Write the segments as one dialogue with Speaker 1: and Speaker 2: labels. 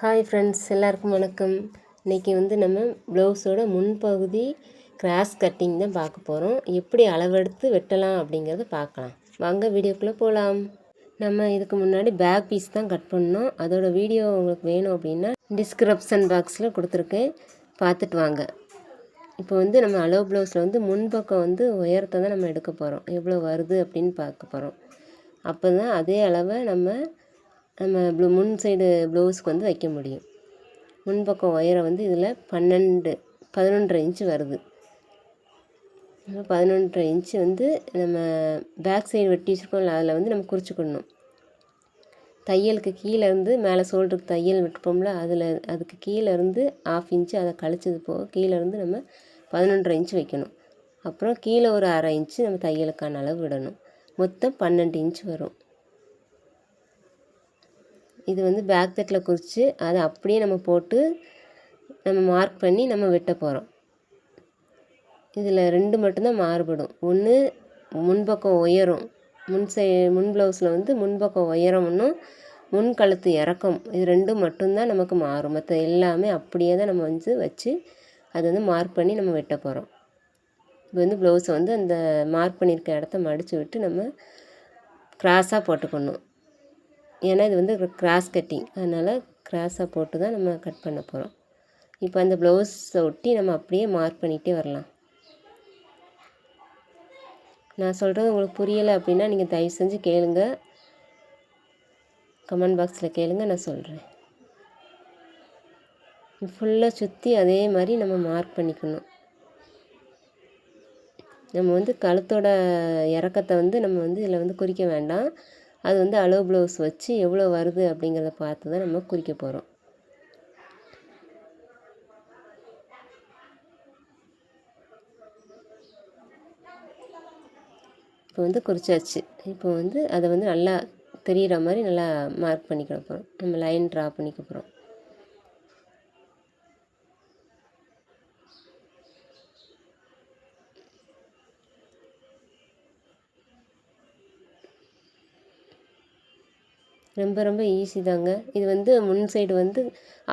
Speaker 1: Hi friends, எல்லாருக்கும் வணக்கம். இன்றைக்கி நம்ம ப்ளவுஸோட முன்பகுதி கிராஸ் கட்டிங் தான் பார்க்க போகிறோம். எப்படி அளவெடுத்து வெட்டலாம் அப்படிங்கிறத பார்க்கலாம். வாங்க வீடியோக்குள்ளே போகலாம். நம்ம இதுக்கு முன்னாடி பேக் பீஸ் தான் கட் பண்ணோம். அதோட வீடியோ உங்களுக்கு வேணும் அப்படின்னா டிஸ்கிரிப்ஷன் பாக்ஸில் கொடுத்துருக்கேன், பார்த்துட்டு வாங்க. இப்போ நம்ம அளவு ப்ளவுஸில் முன்பக்கம் உயரத்தை தான் நம்ம எடுக்க போகிறோம். எவ்வளோ வருது அப்படின்னு பார்க்க போகிறோம். அப்போ தான் அதே அளவை நம்ம முன் சைடு ப்ளவுஸுக்கு வைக்க முடியும். முன்பக்கம் உயரம் இதில் 11.5 இன்ச்சு வருது. 11.5 இன்ச்சு நம்ம பேக் சைடு வெட்டி வச்சுருக்கோம்ல, அதில் நம்ம குறிச்சிக்கணும். தையலுக்கு கீழேருந்து மேலே ஷோல்டருக்கு தையல் விட்டுப்போம்ல, அதுக்கு கீழேருந்து 1/2 இன்ச்சு அதை கழிச்சது போக கீழேருந்து நம்ம 11.5 இன்ச்சு வைக்கணும். அப்புறம் கீழே ஒரு 1/2 இன்ச்சு நம்ம தையலுக்கான அளவு விடணும். மொத்தம் 12 இன்ச்சு வரும். இது பேக் தட்டில் குறித்து அதை அப்படியே நம்ம போட்டு நம்ம மார்க் பண்ணி நம்ம வெட்ட போகிறோம். இதில் 2 மட்டும்தான் மாறுபடும். ஒன்று முன்பக்கம் உயரம், முன் ப்ளவுஸில் முன்பக்கம் உயரம் ஒன்றும் முன் கழுத்து இறக்கம், இது 2 மட்டும்தான் நமக்கு மாறும். மற்ற எல்லாமே அப்படியே தான் நம்ம வச்சு அதை மார்க் பண்ணி நம்ம வெட்ட போகிறோம். இப்போ ப்ளவுஸை அந்த மார்க் பண்ணியிருக்க இடத்த மடித்து விட்டு நம்ம கிராஸாக போட்டுக்கணும். ஏன்னா இது கிராஸ் கட்டிங், அதனால் கிராஸாக போட்டு தான் நம்ம கட் பண்ண போகிறோம். இப்போ அந்த ப்ளவுஸை ஒட்டி நம்ம அப்படியே மார்க் பண்ணிகிட்டே வரலாம். நான் சொல்கிறது உங்களுக்கு புரியலை அப்படின்னா நீங்கள் தயவு செஞ்சு கேளுங்க, கமெண்ட் பாக்ஸில் கேளுங்க, நான் சொல்கிறேன். ஃபுல்லாக சுற்றி அதே மாதிரி நம்ம மார்க் பண்ணிக்கணும். நம்ம கழுத்தோட இறக்கத்தை நம்ம இதில் குறிக்க வேண்டாம். அது அளவு ப்ளவுஸ் வச்சு எவ்வளோ வருது அப்படிங்கிறத பார்த்து தான் நம்ம குறிக்க போகிறோம். இப்போ குறிச்சாச்சு. இப்போ அதை நல்லா தெரிகிற மாதிரி நல்லா மார்க் பண்ணிக்க போகிறோம். நம்ம லைன் ட்ரா பண்ணிக்க போகிறோம். ரொம்ப ரொம்ப ஈஸி தாங்க. இது முன் சைடு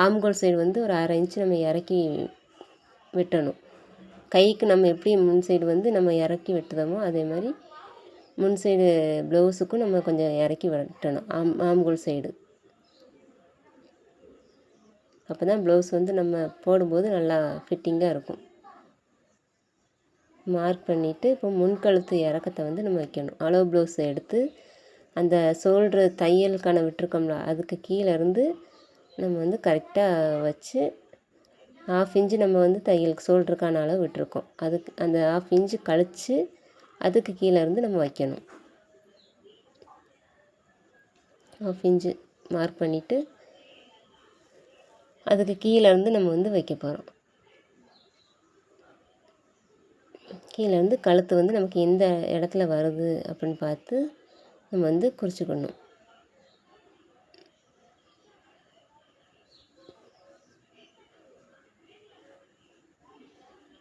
Speaker 1: ஆம்கோல் சைடு ஒரு 1/2 இன்ச்சு நம்ம இறக்கி வெட்டணும். கைக்கு நம்ம எப்படி முன் சைடு நம்ம இறக்கி வெட்டுதோமோ அதே மாதிரி முன் சைடு ப்ளவுஸுக்கும் நம்ம கொஞ்சம் இறக்கி வெட்டணும். ஆம்கோல் சைடு. அப்போ தான் ப்ளவுஸ் நம்ம போடும்போது நல்லா ஃபிட்டிங்காக இருக்கும். மார்க் பண்ணிவிட்டு இப்போ முன்கழுத்து இறக்கத்தை நம்ம வைக்கணும். அளவு ப்ளவுஸை எடுத்து அந்த ஷோல்ட்ரு தையலுக்கான விட்டுருக்கோம்ல, அதுக்கு கீழேருந்து நம்ம கரெக்டாக வச்சு 1/2 இன்ச்சு நம்ம தையலுக்கு ஷோல்ட்ருக்கான அளவு விட்டுருக்கோம். அதுக்கு அந்த 1/2 இன்ச்சு கழித்து அதுக்கு கீழேருந்து நம்ம வைக்கணும். 1/2 இன்ச்சு மார்க் பண்ணிவிட்டு அதுக்கு கீழேருந்து நம்ம வைக்க போகிறோம். கீழேருந்து கழுத்து நமக்கு எந்த இடத்துல வருது அப்படின்னு பார்த்து நம்ம குறிச்சிக்கணும்.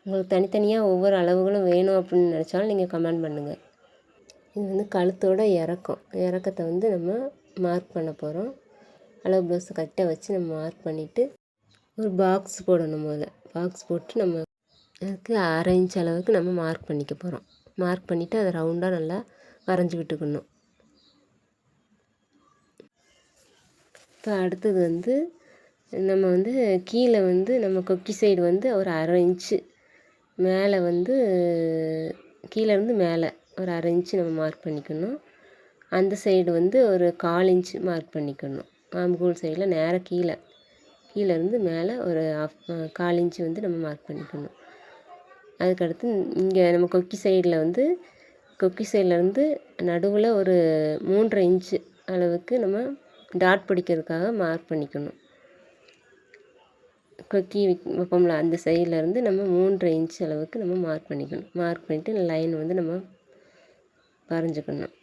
Speaker 1: உங்களுக்கு தனித்தனியாக ஒவ்வொரு அளவுகளும் வேணும் அப்படின்னு நினச்சாலும் நீங்கள் கமெண்ட் பண்ணுங்கள். இது கழுத்தோட இறக்கத்தை நம்ம மார்க் பண்ண போகிறோம். அளவு ப்ளவுஸை கரெக்டாக வச்சு நம்ம மார்க் பண்ணிவிட்டு ஒரு பாக்ஸ் போடணும். முதல்ல பாக்ஸ் போட்டு நம்ம அதுக்கு 1/2 இன்ச் அளவுக்கு நம்ம மார்க் பண்ணிக்க போகிறோம். மார்க் பண்ணிவிட்டு அதை ரவுண்டாக நல்லா வரைஞ்சி விட்டுக்கணும். இப்போ அடுத்தது நம்ம கீழே நம்ம கொக்கி சைடு ஒரு 1/2 இன்ச்சு மேலே கீழேருந்து மேலே ஒரு 1/2 இன்ச்சு நம்ம மார்க் பண்ணிக்கணும். அந்த சைடு ஒரு 1/4 இன்ச்சு மார்க் பண்ணிக்கணும். ஆம்கோல் சைடில் நேராக கீழேருந்து மேலே ஒரு 1/4 இன்ச்சு நம்ம மார்க் பண்ணிக்கணும். அதுக்கடுத்து இங்கே நம்ம கொக்கி சைட்லேருந்து நடுவில் ஒரு 3.5 இன்ச்சு அளவுக்கு நம்ம டாட் பிடிக்கிறதுக்காக மார்க் பண்ணிக்கணும். கொக்கி வைப்போம்ல, அந்த சைட்லேருந்து நம்ம 3.5 இன்ச்சு அளவுக்கு நம்ம மார்க் பண்ணிக்கணும். மார்க் பண்ணிவிட்டு லைன் நம்ம வரைஞ்சிக்கணும்.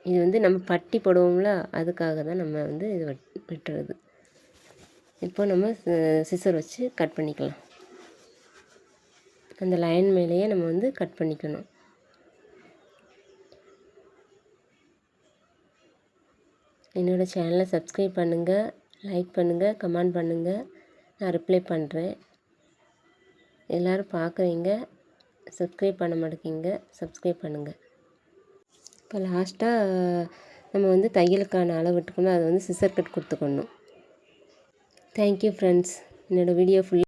Speaker 1: இது நம்ம பட்டி போடுவோம்ல, அதுக்காக தான் நம்ம இது வெட்டுறது. இப்போ நம்ம சிசர் வச்சு கட் பண்ணிக்கலாம். அந்த லைன் மேலேயே நம்ம கட் பண்ணிக்கணும். என்னோடய சேனலை சப்ஸ்கிரைப் பண்ணுங்கள், லைக் பண்ணுங்கள், கமெண்ட் பண்ணுங்கள். நான் ரிப்ளை பண்ணுறேன். எல்லோரும் பார்க்குறீங்க, சப்ஸ்கிரைப் பண்ண மாட்டேங்கிங்க, சப்ஸ்கிரைப் பண்ணுங்கள். இப்போ லாஸ்ட்டாக நம்ம தையலுக்கான அளவு விட்டுக்கணும், அதை சிசர் கட் கொடுத்துக்கணும். Thank you friends. என்னோடய வீடியோ ஃபுல்லாக